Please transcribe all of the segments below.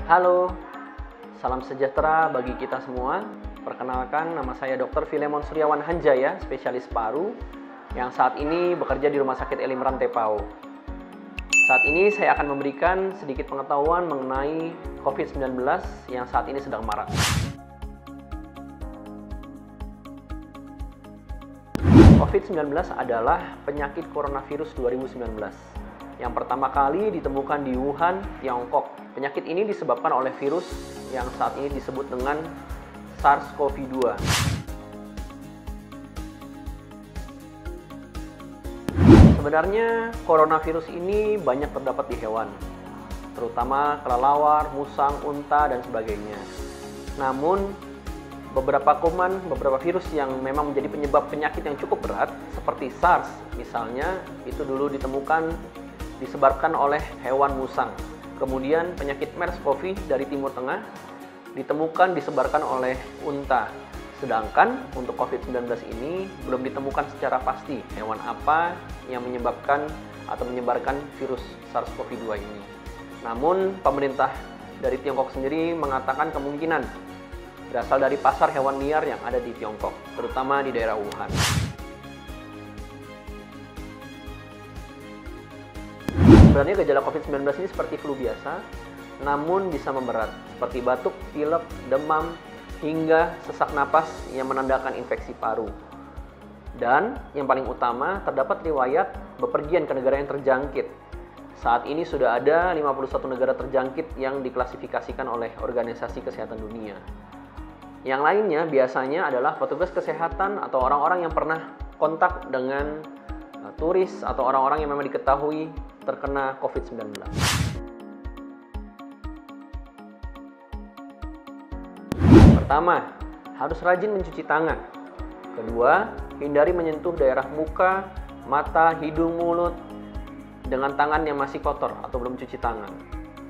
Halo, salam sejahtera bagi kita semua. Perkenalkan, nama saya Dr. Filemon Suryawan Hanjaya, spesialis paru, yang saat ini bekerja di Rumah Sakit Elim Rantepao. Saat ini saya akan memberikan sedikit pengetahuan mengenai COVID-19 yang saat ini sedang marak. COVID-19 adalah penyakit coronavirus 2019 yang pertama kali ditemukan di Wuhan, Tiongkok. Penyakit ini disebabkan oleh virus yang saat ini disebut dengan SARS-CoV-2. Sebenarnya coronavirus ini banyak terdapat di hewan, terutama kelelawar, musang, unta, dan sebagainya. Namun, beberapa kuman, beberapa virus yang memang menjadi penyebab penyakit yang cukup berat, seperti SARS misalnya, itu dulu ditemukan disebabkan oleh hewan musang. Kemudian penyakit MERS-CoV dari Timur Tengah ditemukan disebarkan oleh unta. Sedangkan untuk COVID-19 ini belum ditemukan secara pasti hewan apa yang menyebabkan atau menyebarkan virus SARS-CoV-2 ini. Namun pemerintah dari Tiongkok sendiri mengatakan kemungkinan berasal dari pasar hewan liar yang ada di Tiongkok, terutama di daerah Wuhan. Sebenarnya gejala COVID-19 ini seperti flu biasa, namun bisa memberat, seperti batuk, pilek, demam, hingga sesak napas yang menandakan infeksi paru. Dan yang paling utama, terdapat riwayat bepergian ke negara yang terjangkit. Saat ini sudah ada 51 negara terjangkit yang diklasifikasikan oleh Organisasi Kesehatan Dunia. Yang lainnya biasanya adalah petugas kesehatan atau orang-orang yang pernah kontak dengan turis atau orang-orang yang memang diketahui terkena COVID-19. Pertama, harus rajin mencuci tangan. Kedua, hindari menyentuh daerah muka, mata, hidung, mulut dengan tangan yang masih kotor atau belum cuci tangan.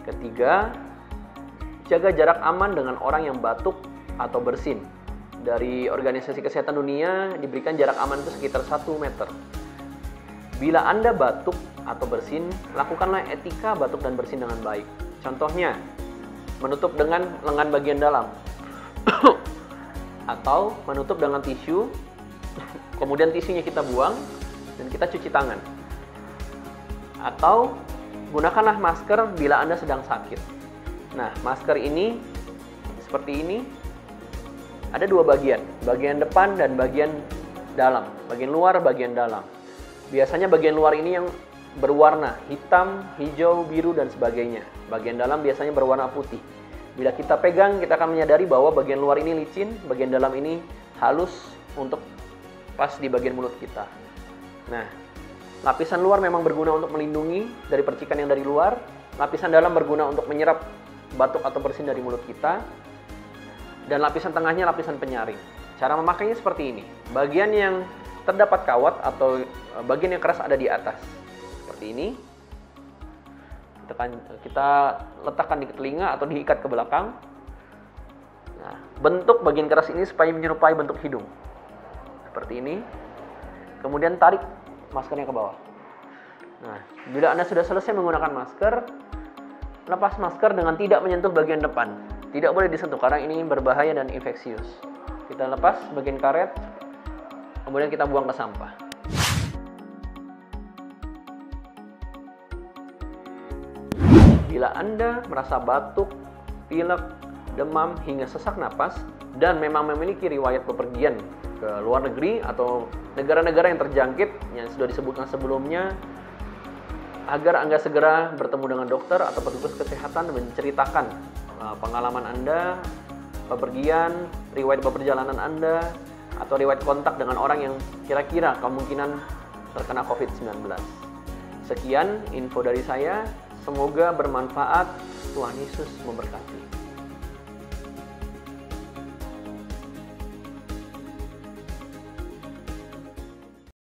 Ketiga, jaga jarak aman dengan orang yang batuk atau bersin. Dari Organisasi Kesehatan Dunia diberikan jarak aman itu sekitar 1 meter. Bila Anda batuk atau bersin, lakukanlah etika batuk dan bersin dengan baik. Contohnya, menutup dengan lengan bagian dalam atau menutup dengan tisu, kemudian tisunya kita buang dan kita cuci tangan. Atau gunakanlah masker bila Anda sedang sakit. Nah, masker ini seperti ini. Ada dua bagian depan dan bagian dalam, bagian luar, bagian dalam. Biasanya bagian luar ini yang berwarna hitam, hijau, biru, dan sebagainya. Bagian dalam biasanya berwarna putih. Bila kita pegang, kita akan menyadari bahwa bagian luar ini licin, bagian dalam ini halus untuk pas di bagian mulut kita. Nah, lapisan luar memang berguna untuk melindungi dari percikan yang dari luar. Lapisan dalam berguna untuk menyerap batuk atau bersin dari mulut kita. Dan lapisan tengahnya lapisan penyaring. Cara memakainya seperti ini. Bagian yang terdapat kawat atau bagian yang keras ada di atas. Seperti ini. Kita letakkan di telinga atau diikat ke belakang. Nah, bentuk bagian keras ini supaya menyerupai bentuk hidung. Seperti ini. Kemudian tarik maskernya ke bawah. Nah, bila Anda sudah selesai menggunakan masker, lepas masker dengan tidak menyentuh bagian depan. Tidak boleh disentuh karena ini berbahaya dan infeksius. Kita lepas bagian karet, kemudian kita buang ke sampah. Bila Anda merasa batuk, pilek, demam, hingga sesak napas, dan memang memiliki riwayat bepergian ke luar negeri atau negara-negara yang terjangkit yang sudah disebutkan sebelumnya, agar Anda segera bertemu dengan dokter atau petugas kesehatan dan menceritakan pengalaman Anda, bepergian, riwayat perjalanan Anda, atau riwayat kontak dengan orang yang kira-kira kemungkinan terkena COVID-19. Sekian info dari saya, semoga bermanfaat. Tuhan Yesus memberkati.